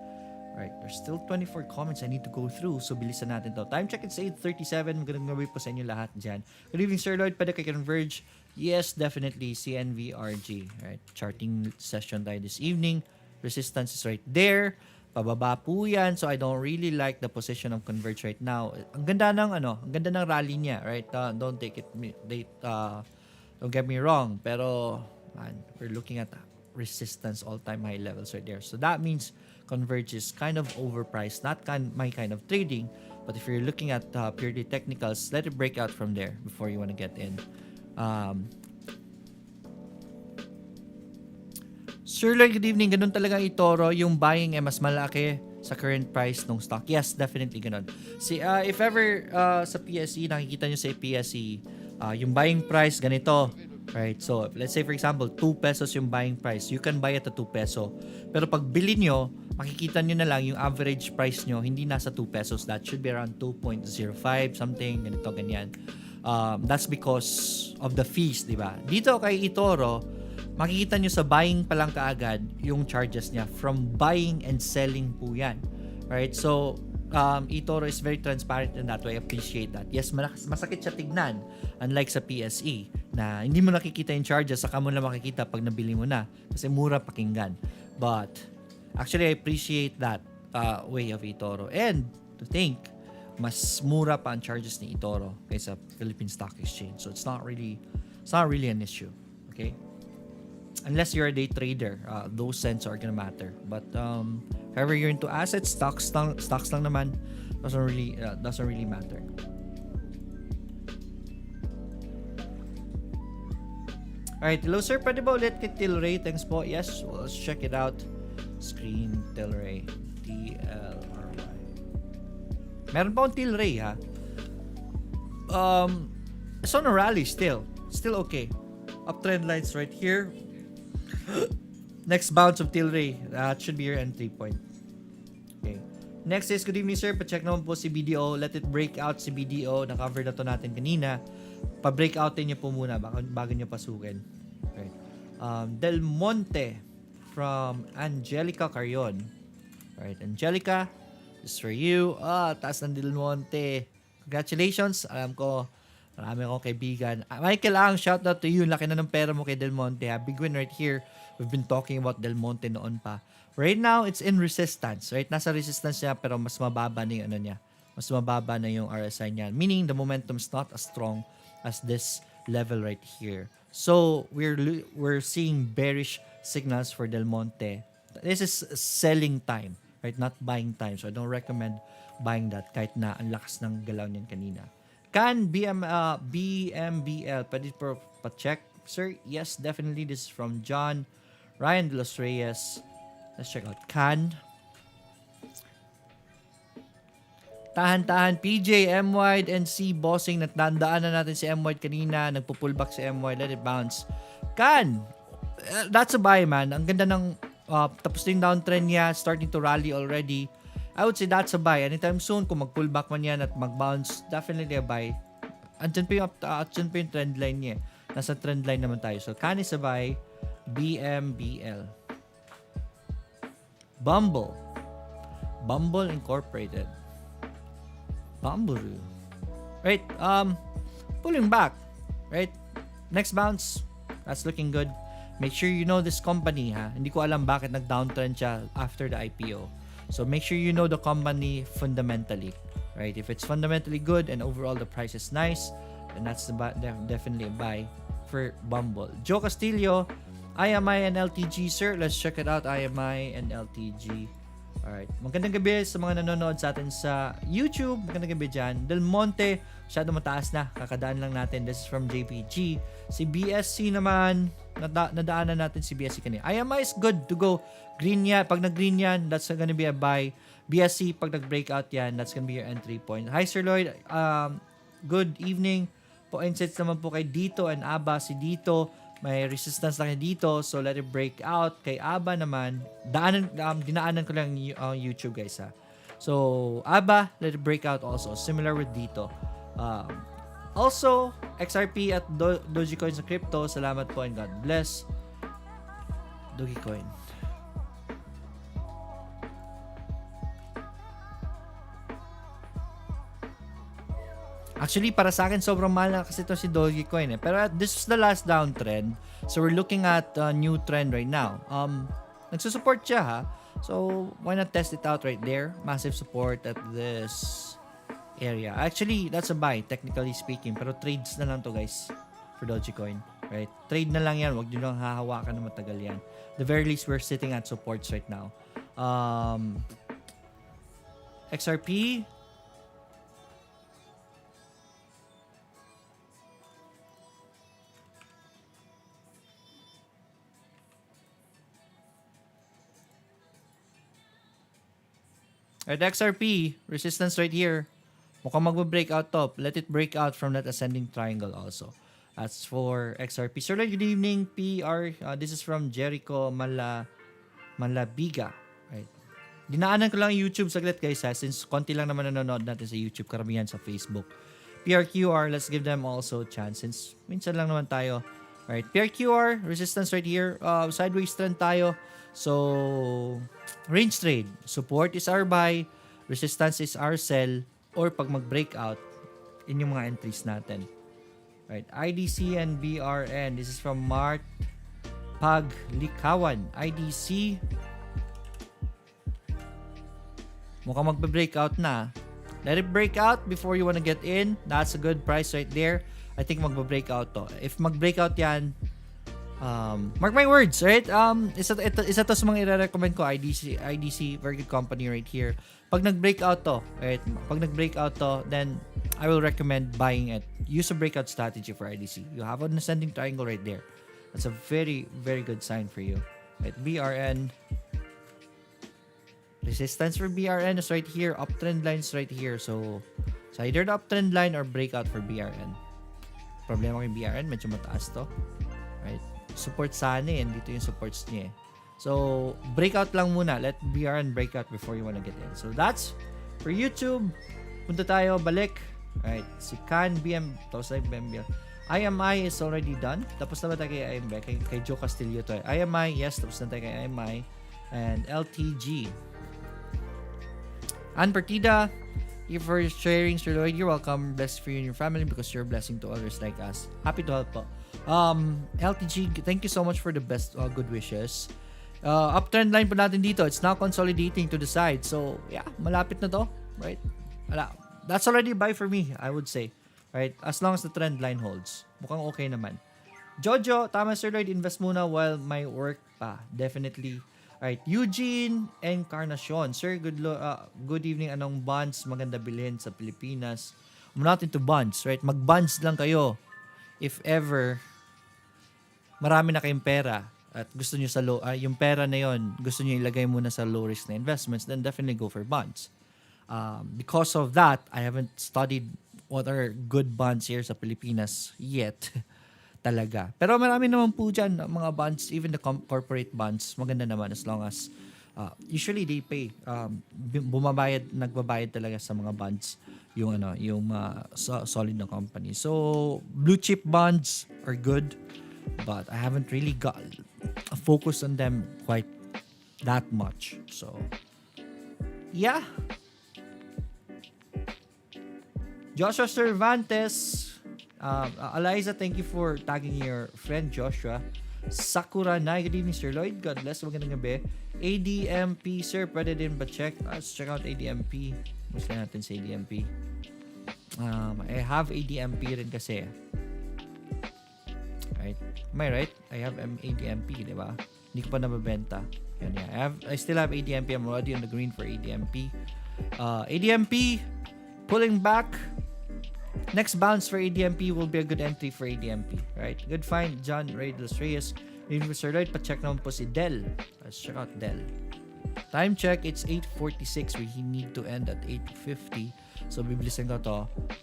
Right, there's still 24 comments I need to go through. So, bilisan natin to. Time check, it's 8:37. Magandang gabi po sa inyo lahat dyan. Good evening, Sir Lloyd. Pwede kay Converge? Yes, definitely. CNVRG. Right, charting session tayo this evening. Resistance is right there. Pababa po yan. So, I don't really like the position of Converge right now. Ang ganda ng rally niya, right? Don't take it, don't get me wrong. Pero, man, we're looking at resistance all-time high levels right there. So, that means Converge is kind of overpriced. Not my kind of trading. But if you're looking at purely technicals, let it break out from there before you want to get in. Sir Lloyd, good evening. Ganun talaga itoro, yung buying mas malaki sa current price ng stock. Yes, definitely ganun. If ever sa PSE, nakikita nyo sa PSE, yung buying price ganito. Right? So, let's say for example, 2 pesos yung buying price. You can buy it at 2 peso. Pero pag bili nyo, makikita nyo na lang yung average price nyo, hindi nasa 2 pesos. That should be around 2.05 something, ganito, ganyan. That's because of the fees, di ba? Dito kay eToro, makikita nyo sa buying pa lang kaagad yung charges niya. From buying and selling po yan. Right? So, eToro is very transparent in that way. I appreciate that. Yes, masakit siya tignan. Unlike sa PSE, na hindi mo nakikita yung charges, saka mo lang makikita pag nabili mo na. Kasi mura pakinggan. But, actually, I appreciate that way of eToro. And, to think, mas mura pa ang charges ni eToro kaysa Philippine Stock Exchange. So, it's not really an issue. Okay? Unless you're a day trader, those cents are gonna matter. But if ever you're into assets, stocks lang naman, doesn't really matter. Alright, hello sir, pwede ba ulit kay Tilray? Thanks po. Yes, well, let's check it out. Screen Tilray. T-L-R-Y. Meron pa akong Tilray ha. It's on a rally still. Still okay. Uptrend lines right here. Next bounce of Tilray. That should be your entry point. Okay. Next is, good evening sir. Pa-check naman po si BDO. Let it break out si BDO. Na-cover na to natin kanina. Pa-breakoutin niyo po muna bago niyo pasukin. Okay. Del Monte from Angelica Carion. Alright, Angelica, this is for you. Taas ng Del Monte. Congratulations. Alam ko, marami akong kaibigan. Michael Ang, shout out to you. Laki na ng pera mo kay Del Monte. Big win right here. We've been talking about Del Monte noon pa. Right now, it's in resistance. Right? Nasa resistance niya pero mas mababa na yung niya. Mas mababa na yung RSI niya. Meaning, the momentum is not as strong as this level right here. So, we're seeing bearish signals for Del Monte. This is selling time. Right? Not buying time. So, I don't recommend buying that kahit na ang lakas ng galaw niyan kanina. Can BMBL, pwede po pa-check? Sir, yes, definitely. This is from John Ryan de los Reyes. Let's check out Can. Tahan-tahan, PJ, M-Wide, and C bossing. Natandaan na natin si M-Wide kanina. Nagpo-pullback si M-Wide. Let it bounce. Can. That's a buy, man. Ang ganda ng tapos na yung downtrend niya. Starting to rally already. I would say that's a buy. Anytime soon, kung mag-pullback man yan at mag-bounce, definitely a buy. Andyan pa yung trend line niya. Nasa trend line naman tayo. So, Can is a buy. BMBL. Bumble Incorporated. Bumble. Right? Pulling back. Right? Next bounce. That's looking good. Make sure you know this company, ha? Hindi ko alam bakit nag-downtrend siya after the IPO. So make sure you know the company fundamentally, right? If it's fundamentally good and overall the price is nice, then that's definitely a buy for Bumble. Joe Castillo, IMI and LTG, sir. Let's check it out, IMI and LTG. Alright. Magandang gabi sa mga nanonood sa atin sa YouTube. Magandang gabi dyan. Del Monte, masyado mataas na. Kakadaan lang natin. This is from JPG. Si BSC naman, nadaanan natin si BSC kanina. IMI is good to go. Green yan. Pag nag-green yan, that's gonna be a buy. BSC, pag nag-breakout yan, that's gonna be your entry point. Hi, Sir Lloyd. Good evening. Insights naman po kay Dito and Aba. Si Dito, may resistance lang dito. So, let it break out. Kay Aba naman, dinaanan ko lang YouTube, guys, ha. So, Aba, let it break out also. Similar with Dito. Also, XRP at Dogecoin sa crypto. Salamat po and God bless. Dogecoin. Actually, para sa akin, sobrang mahal na kasi ito si Dogecoin. Pero this is the last downtrend. So, we're looking at a new trend right now. Nagsusupport siya, ha? So, why not test it out right there? Massive support at this area. Actually, that's a buy, technically speaking. Pero trades na lang to, guys, for Dogecoin. Right? Trade na lang yan. Huwag nyo lang hahawakan na matagal yan. The very least, we're sitting at supports right now. XRP, at XRP, resistance right here. Mukhang magbe-breakout top. Let it break out from that ascending triangle also. That's for XRP. Sir, good evening, PR. This is from Jericho Malabiga. Right. Dinaanan ko lang YouTube saglit, guys, ha, since konti lang naman nanonood natin sa YouTube, karamihan sa Facebook. PRQR, let's give them also a chance since minsan lang naman tayo. Right. PRQR, resistance right here. Sideways trend tayo. So, range trade. Support is our buy. Resistance is our sell, or pag mag-breakout, in yung mga entries natin. Right, IDC and BRN. This is from Mart Paglikawan. IDC, mukhang magbe-breakout na. Let it break out before you wanna get in. That's a good price right there. I think magbe-breakout to. If mag-breakout yan, mark my words, right? Isa to sa mga i-recommend ko, IDC, very good company right here. Pag nag-breakout to, right? Pag nag-breakout to, then I will recommend buying it. Use a breakout strategy for IDC. You have an ascending triangle right there. That's a very, very good sign for you. Right? BRN. Resistance for BRN is right here. Uptrend lines right here. So either the uptrend line or breakout for BRN. Problema kay BRN, medyo mataas to. Right? Support sana eh. Dito yung supports niya eh. So, breakout lang muna. Let BRN break out before you wanna get in. So, that's for YouTube. Punta tayo, balik. Right. Si Can BM. Tapos na BM. IMI is already done. Tapos na ba tayo kay IMI? Kay Joe Castillo to. IMI, yes. Tapos na tayo kay IMI. And LTG. Ann Partida, thank you for sharing, Sir Lloyd. You're welcome. Blessed for you and your family because you're a blessing to others like us. Happy to help po. LTG, thank you so much for the best good wishes. Uptrend line po natin dito. It's now consolidating to the side. So, yeah, malapit na to. Right? That's already a buy for me, I would say. Right? As long as the trend line holds. Mukhang okay naman. Jojo, tama Sir Lloyd, invest muna while my work pa. Definitely. Alright, Eugene Encarnacion. Sir, good evening. Anong bonds maganda bilhin sa Pilipinas? Not into bonds, right? Mag-bonds lang kayo. If ever, marami na kayong pera at gusto nyo sa yung pera na yon gusto nyo ilagay muna sa low risk na investments, then definitely go for bonds. Because of that, I haven't studied what are good bonds here sa Pilipinas yet. Talaga. Pero marami naman po dyan, mga bonds, even the corporate bonds, maganda naman as long as usually they pay. Nagbabayad talaga sa mga bonds yung solid na company. So, blue chip bonds are good, but I haven't really got a focus on them quite that much. So, yeah. Joshua Cervantes, Eliza, thank you for tagging your friend Joshua. Sakura Nai, good evening Sir Lloyd. God bless, magandang gabi. ADMP, sir, pwede din ba check? Let's check out ADMP. Gusto natin sa ADMP. I have ADMP rin kasi. Right? Am I right? I have ADMP, di ba? Hindi ko pa nababenta. Yan, yeah. I still have ADMP. I'm already on the green for ADMP. ADMP, pulling back. Next bounce for ADMP will be a good entry for ADMP. Right? Good find, John Ray Dos Reyes. Even for Sir Lloyd, pa-check naman po si Del. Let's check out Del. Time check, it's 8:46. We need to end at 8:50. So, bibilisan ko to.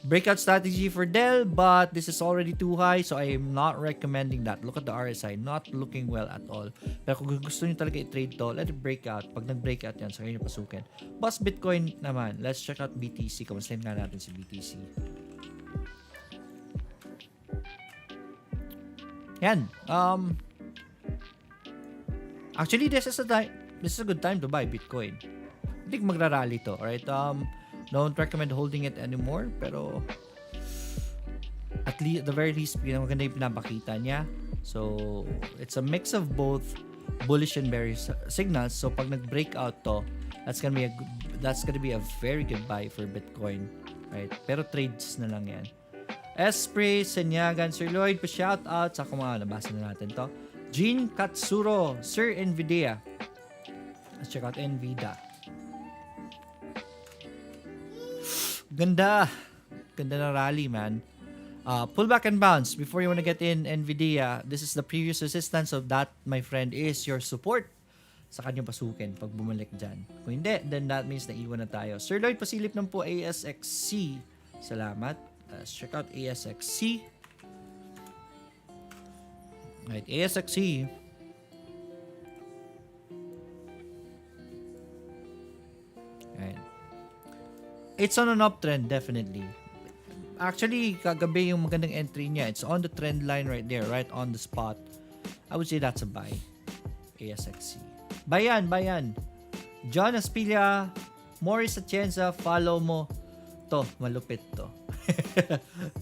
Breakout strategy for Del, but this is already too high, so I am not recommending that. Look at the RSI, not looking well at all. Pero kung gusto nyo talaga i-trade to, let it break out. Pag nag-breakout yan, so kayo nyo pasukin. Boss Bitcoin naman, let's check out BTC. Kamustahin nga natin si BTC. Yan. Actually, this is a good time to buy Bitcoin. I think magra-rally to, alright? Don't recommend holding it anymore, pero at the very least, maganda yung pinapakita niya. So, it's a mix of both bullish and bearish signals. So, pag nag-breakout to, that's gonna be a very good buy for Bitcoin, right? Pero trades na lang yan. Esprit, Senyagan, Sir Lloyd, pa-shout out sa mga nabasa na natin to. Jin Katsuro, Sir Nvidia. Let's check out Nvidia. Ganda na rally, man. Pullback and bounce. Before you wanna get in Nvidia, this is the previous resistance of that, my friend, is your support. Sa kanyang pasukin pag bumalik dyan. Kung hindi, then that means naiwan na tayo. Sir Lloyd, pasilip ng po ASXC. Salamat. Let's check out ASXC. Right, ASXC. Right. It's on an uptrend, definitely. Actually, kagabi yung magandang entry niya. It's on the trend line right there, right on the spot. I would say that's a buy. ASXC. Bayan. John Aspilla, Morris Atienza, follow mo. To, malupit to.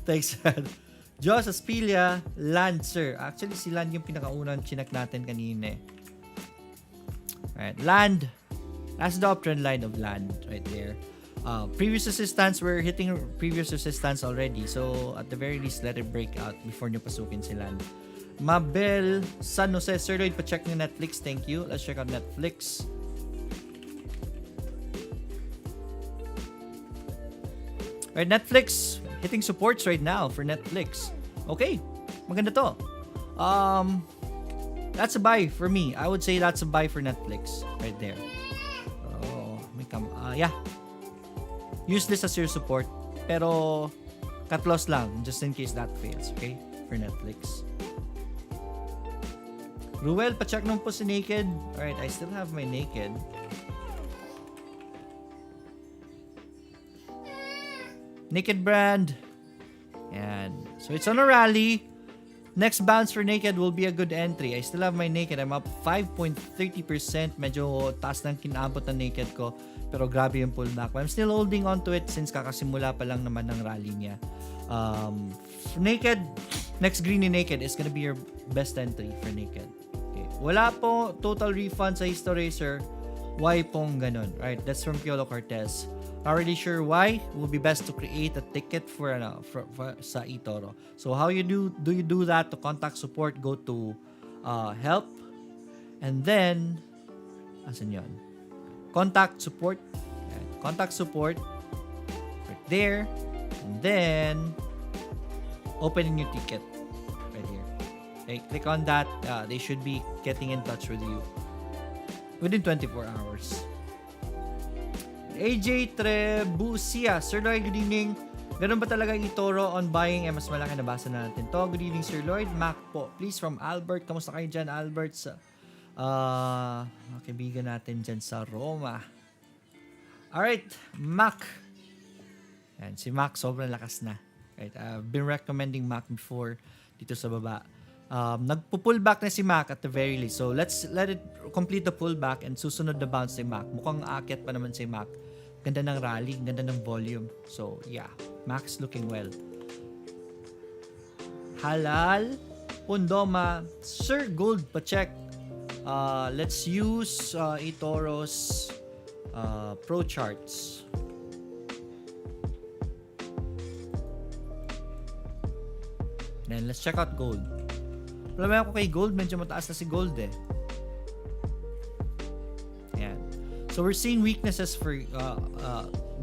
Thanks, man. Jos Aspilia, Land, sir. Actually, si Land yung pinakaunang chinak natin kanina eh. Alright, Land. That's the uptrend line of Land right there. Previous resistance, we're hitting previous resistance already. So, at the very least, let it break out before nyo pasukin si Land. Mabel San Jose, Sir Lloyd, pa-check ng Netflix. Thank you. Let's check out Netflix. Alright, Netflix. Hitting supports right now for Netflix. Okay. Maganda to. That's a buy for me. I would say that's a buy for Netflix. Right there. Oh, may yeah. Use this as your support. Pero, cut loss lang. Just in case that fails. Okay? For Netflix. Ruel, pa-check nung po si Naked. Alright, I still have my Naked. Naked brand. Yan. So, it's on a rally. Next bounce for Naked will be a good entry. I still have my Naked. I'm up 5.30%. Medyo taas ng kinabot ng Naked ko. Pero grabe yung pullback. I'm still holding on to it since kakasimula pa lang naman ng rally niya. Naked, next green ni Naked is gonna be your best entry for Naked. Okay. Wala po total refund sa history, sir. Why pong ganun? Right, that's from Piolo Cortez. Not really sure why. It will be best to create a ticket for sa eToro. So how you do you do that? To contact support, go to help, and then asan yun? Contact support. Contact support right there, and then open a new ticket right here. Okay, click on that. They should be getting in touch with you within 24 hours. AJ Trebusia, Sir Lloyd, good evening. Ganun ba talaga yung eToro on buying? Mas malaki, nabasa na natin to. Good evening, Sir Lloyd. Mac po, please, from Albert. Kamusta kayo dyan, Albert? Kaibigan natin dyan sa Roma. Alright, Mac. Yan, si Mac sobrang lakas na. Right, I've been recommending Mac before dito sa baba. Nagpo-pullback na si Mac at the very least. So, let's let it complete the pullback and susunod na bounce si Mac. Mukhang aakyat pa naman si Mac. Ganda ng rally, ganda ng volume. So, yeah. Mac is looking well. Halal. Pundoma. Sir Gold, pa-check. Let's use eToro's Pro Charts. Then, let's check out gold. Problema ko kay gold, medyo mataas na si gold eh. Ayan. So, we're seeing weaknesses for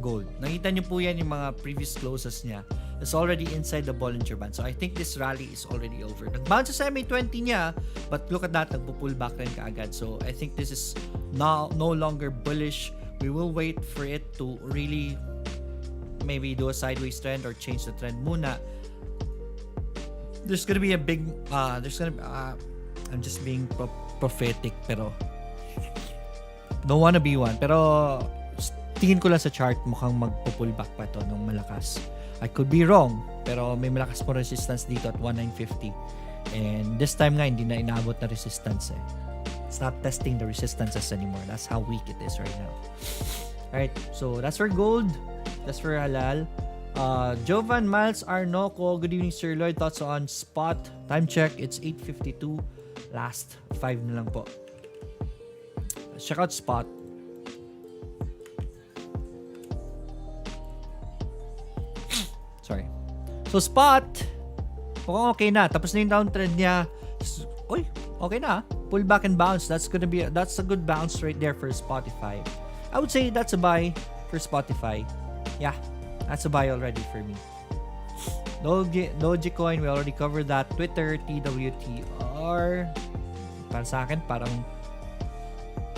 gold. Nakita niyo po yan yung mga previous closes niya. It's already inside the Bollinger Band. So, I think this rally is already over. Nag-bounce sa MA20 niya, but look at that, nagpo-pullback rin kaagad. So, I think this is no longer bullish. We will wait for it to really maybe do a sideways trend or change the trend muna. There's gonna be a big I'm just being prophetic, pero don't wanna be one, pero tingin ko lang sa chart mukhang magpo-pullback pa to ng malakas. I could be wrong, pero may malakas po resistance dito at 1950, and this time nga hindi na inaabot na resistance eh. It's not testing the resistances anymore. That's how weak it is right now. Alright, so that's for gold, that's for halal. Jovan Miles Arnoco, good evening, Sir Lloyd. Thoughts on spot? Time check, it's 8:52. Last 5 na lang po. Let's check out spot. Sorry. So spot, mukhang okay na. Tapos na yung downtrend niya. Uy, okay na. Pull back and bounce. That's a good bounce right there for Spotify. I would say that's a buy for Spotify. Yeah. That's a buy already for me. Dogecoin, we already covered that. Twitter, TWTR. Para sa akin, parang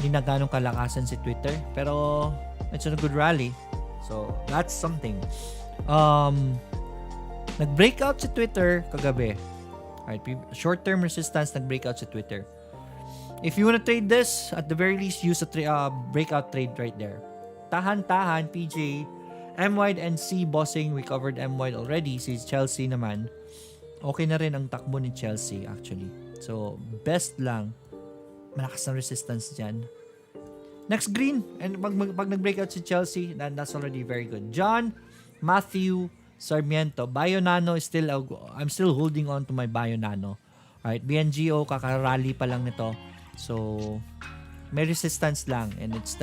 hindi na ganong kalakasan si Twitter. Pero, it's a good rally. So, that's something. Nag-breakout si Twitter kagabi. Alright, short-term resistance, nag-breakout si Twitter. If you wanna trade this, at the very least, use a breakout trade right there. Tahan-tahan, PJ. M-wide and C bossing, we covered M-wide already. Si Chelsea naman, okay na rin ang takbo ni Chelsea actually. So, best lang, malakas ng resistance dyan. next green. And pag nag-breakout si Chelsea, that's already very good. John Matthew Sarmiento, Bio Nano is still, I'm still holding on to my Bio Nano. Alright, BNGO, kakarally pa lang nito. So, may resistance lang and it's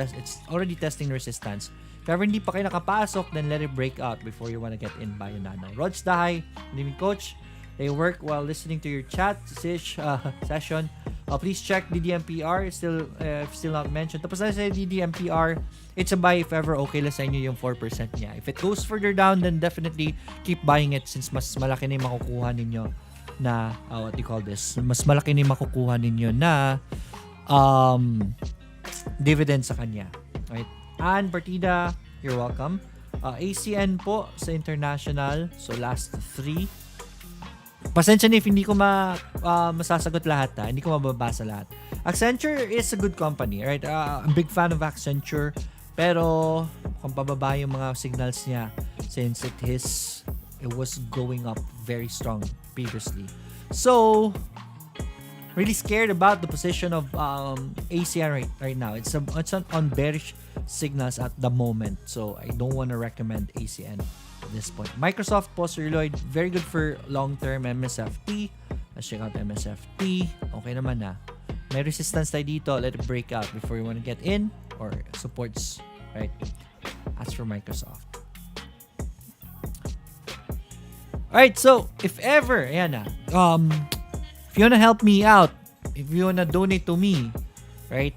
already testing resistance. If ever hindi pa kayo nakapasok, then let it break out before you wanna get in Bio Nano. Rods Dahay, good coach. They work while listening to your chat session. Please check DDMPR, still not mentioned. Tapos na sa DDMPR, it's a buy if ever okay lang sa inyo yung 4% niya. If it goes further down, then definitely keep buying it since mas malaki na yung makukuha ninyo na, what do you call this? Mas malaki na yung makukuha ninyo na dividend sa kanya. Right? And Partida, you're welcome. ACN po sa international. So last 3. Pasensya na if hindi ko masasagot lahat ha. Hindi ko mababasa lahat. Accenture is a good company, right? I'm a big fan of Accenture. Pero kung pababa yung mga signals niya since it was going up very strong previously. So, really scared about the position of ACN right now. It's on bearish signals at the moment. So, I don't want to recommend ACN at this point. Microsoft po, Sir Lloyd, very good for long-term MSFT. Let's check out MSFT. Okay naman na. May resistance tayo dito. Let it break out before you want to get in or supports, right? As for Microsoft. Alright, so, if ever, ayan na, if you wanna help me out, if you wanna donate to me, right,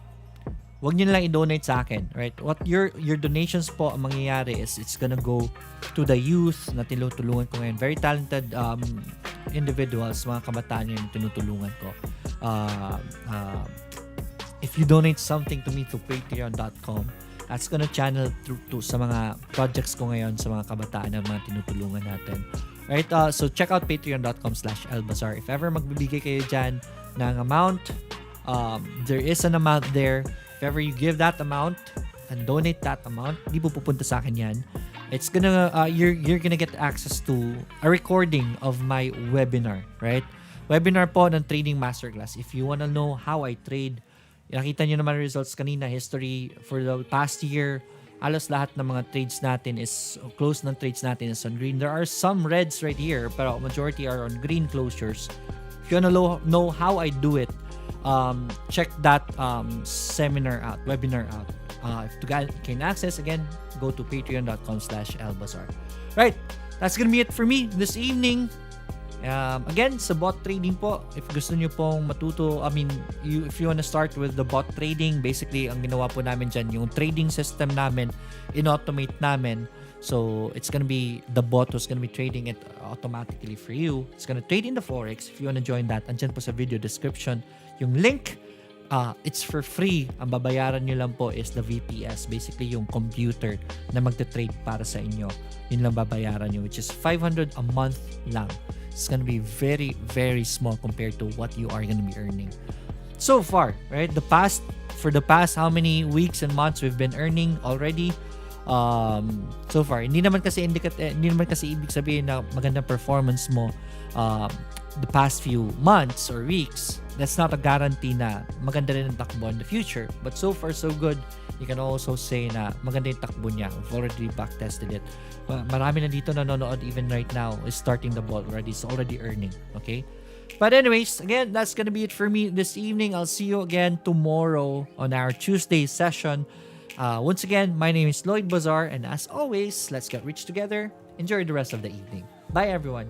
wag nyo na lang i-donate sa akin, right? What your donations po, ang mangyayari is, it's gonna go to the youth na tinutulungan ko ngayon. Very talented individuals, mga kabataan yung tinutulungan ko. If you donate something to me to patreon.com, that's gonna channel through to sa mga projects ko ngayon, sa mga kabataan na mga tinutulungan natin. Right, so check out patreon.com/elbazar. If ever magbibigay kayo dyan ng amount, there is an amount there. If ever you give that amount and donate that amount, di po pupunta sa akin yan. It's gonna, you're gonna get access to a recording of my webinar, right? Webinar po ng Trading Masterclass. If you wanna know how I trade, nakita nyo naman results kanina, history for the past year, halos lahat ng mga trades natin is close ng trades natin is on green. There are some reds right here, pero majority are on green closures. If you wanna know how I do it, check that seminar out, webinar out. If you can access, again, go to patreon.com/elbazar. Right, that's gonna be it for me this evening. Again, sa bot trading po, if gusto nyo pong matuto, if you wanna start with the bot trading, basically, ang ginawa po namin dyan, yung trading system namin, in-automate namin. So, it's gonna be, the bot was gonna be trading it automatically for you. It's gonna trade in the Forex. If you wanna join that, andyan po sa video description. Yung link, it's for free. Ang babayaran nyo lang po is the VPS. Basically, yung computer na magte-trade para sa inyo. Yun lang babayaran nyo, which is 500 a month lang. It's gonna be very, very small compared to what you are gonna be earning. So far, right? For the past how many weeks and months we've been earning already? So far, hindi naman kasi ibig sabihin na magandang performance mo the past few months or weeks. That's not a guarantee na maganda rin ang takbo in the future. But so far, so good. You can also say na maganda yung takbo niya. We've already backtested it. Marami na dito nanonood even right now is starting the ball already. It's already earning. Okay? But anyways, again, that's gonna be it for me this evening. I'll see you again tomorrow on our Tuesday session. Once again, my name is Lloyd Bazar, and as always, let's get rich together. Enjoy the rest of the evening. Bye, everyone.